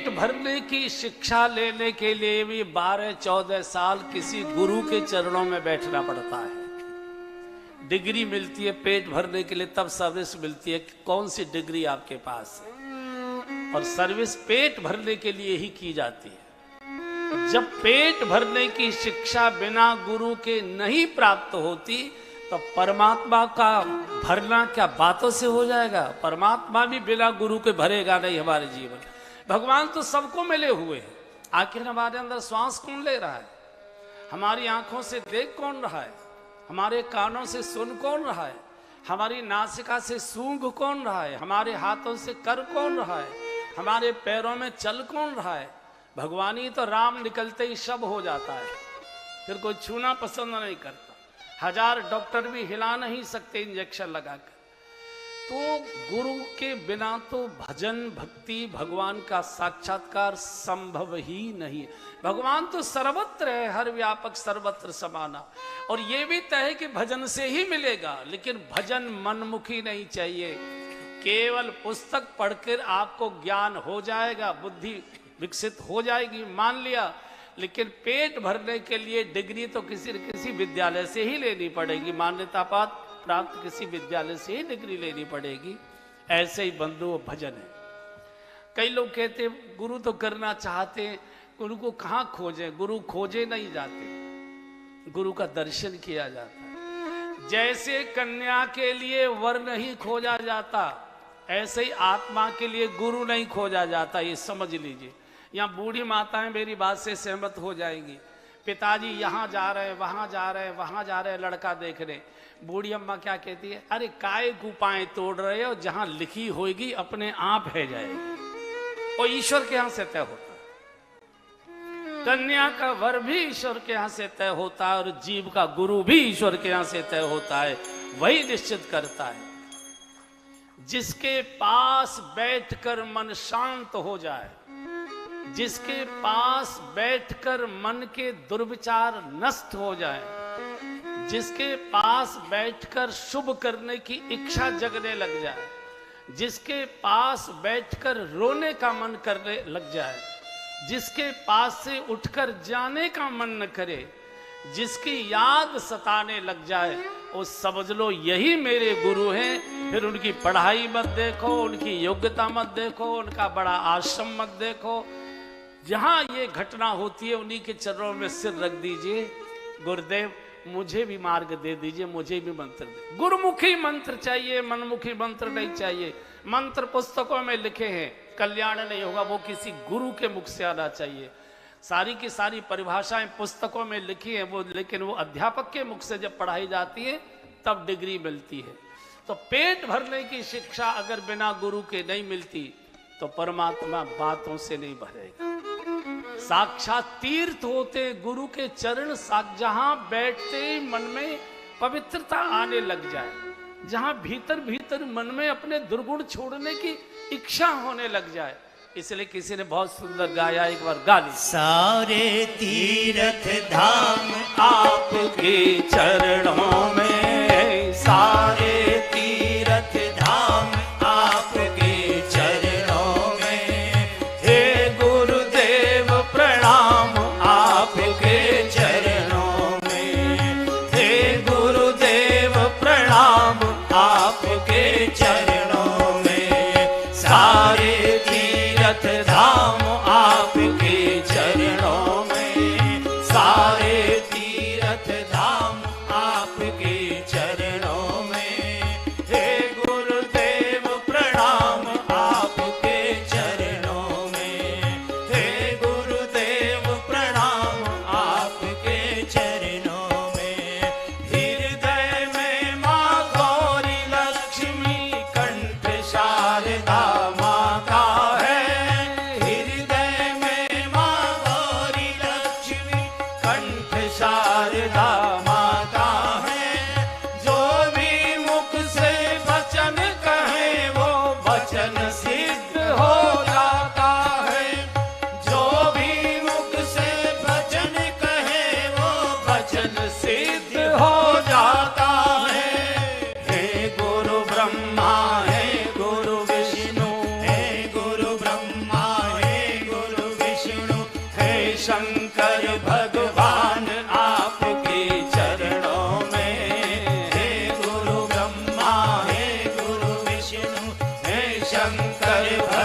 पेट भरने की शिक्षा लेने के लिए भी 12-14 साल किसी गुरु के चरणों में बैठना पड़ता है। डिग्री मिलती है पेट भरने के लिए, तब सर्विस मिलती है कि कौन सी डिग्री आपके पास है, और सर्विस पेट भरने के लिए ही की जाती है। जब पेट भरने की शिक्षा बिना गुरु के नहीं प्राप्त होती तो परमात्मा का भरना क्या बातों से हो जाएगा? परमात्मा भी बिना गुरु के भरेगा नहीं हमारे जीवन। भगवान तो सबको मिले हुए हैं, आखिर हमारे अंदर श्वास कौन ले रहा है? हमारी आंखों से देख कौन रहा है? हमारे कानों से सुन कौन रहा है? हमारी नासिका से सूंघ कौन रहा है? हमारे हाथों से कर कौन रहा है? हमारे पैरों में चल कौन रहा है? भगवान ही तो राम निकलते ही शब हो जाता है, फिर कोई छूना पसंद नहीं करता। 1000 डॉक्टर भी हिला नहीं सकते इंजेक्शन लगाकर। तो गुरु के बिना तो भजन भक्ति भगवान का साक्षात्कार संभव ही नहीं है। भगवान तो सर्वत्र है, हर व्यापक सर्वत्र समाना, और ये भी तय है कि भजन से ही मिलेगा। लेकिन भजन मनमुखी नहीं चाहिए। केवल पुस्तक पढ़कर आपको ज्ञान हो जाएगा, बुद्धि विकसित हो जाएगी, मान लिया, लेकिन पेट भरने के लिए डिग्री तो किसी न किसी विद्यालय से ही लेनी पड़ेगी, मान्यता प्राप्त किसी विद्यालय से ही डिग्री लेनी पड़ेगी। ऐसे ही बंधु भजन है। कई लोग कहते गुरु तो करना चाहते हैं, गुरु को कहाँ खोजें? गुरु खोजे नहीं जाते, गुरु का दर्शन किया जाता है। जैसे कन्या के लिए वर नहीं खोजा जाता, ऐसे ही आत्मा के लिए गुरु नहीं खोजा जाता, ये समझ लीजिए। यहाँ बूढ़ी माताएं मेरी बात से सहमत हो जाएंगी। पिताजी यहाँ जा रहे हैं, वहां जा रहे हैं, वहां जा रहे हैं लड़का देखने, बूढ़ी अम्मा क्या कहती है? अरे काय गुपाएं तोड़ रहे हो, जहां लिखी होगी अपने आप है जाएगी। और ईश्वर के यहां से तय होता है, कन्या का वर भी ईश्वर के यहां से तय होता है, और जीव का गुरु भी ईश्वर के यहां से तय होता है। वही निश्चित करता है। जिसके पास बैठकर मन शांत हो जाए, जिसके पास बैठकर मन के दुर्विचार नष्ट हो जाए, जिसके पास बैठकर शुभ करने की इच्छा जगने लग जाए, जिसके पास बैठकर रोने का मन करने लग जाए, जिसके पास से उठकर जाने का मन न करे, जिसकी याद सताने लग जाए, वो समझ लो यही मेरे गुरु हैं। फिर उनकी पढ़ाई मत देखो, उनकी योग्यता मत देखो, उनका बड़ा आश्रम मत देखो। जहां ये घटना होती है उन्हीं के चरणों में सिर रख दीजिए, गुरुदेव मुझे भी मार्ग दे दीजिए, मुझे भी मंत्र दे। गुरुमुखी मंत्र चाहिए, मनमुखी मंत्र नहीं चाहिए। मंत्र पुस्तकों में लिखे हैं, कल्याण नहीं होगा, वो किसी गुरु के मुख से आना चाहिए। सारी की सारी परिभाषाएं पुस्तकों में लिखी हैं वो, लेकिन वो अध्यापक के मुख से जब पढ़ाई जाती है तब डिग्री मिलती है। तो पेट भरने की शिक्षा अगर बिना गुरु के नहीं मिलती तो परमात्मा बातों से नहीं भरेगा। साक्षात तीर्थ होते गुरु के चरण, जहां बैठते मन में पवित्रता आने लग जाए, जहां भीतर भीतर मन में अपने दुर्गुण छोड़ने की इच्छा होने लग जाए। इसलिए किसी ने बहुत सुंदर गाया, एक बार गा ली। सारे तीर्थ धाम आपके चरणों में, सारे तीर्थ धाम आपके चरणों में, हे गुरुदेव प्रणाम आपके चरणों में, हे गुरुदेव प्रणाम आपके चरणों में, सारे तीर्थ धाम आपके चरणों में, सारे तीर्थ धाम आपके चरणों में, हे गुरुदेव प्रणाम आपके चरणों में, हे गुरुदेव प्रणाम आपके चरणों में। हृदय में माँ गौरी लक्ष्मी, कंठ शारदा माँ का है, हृदय शंकर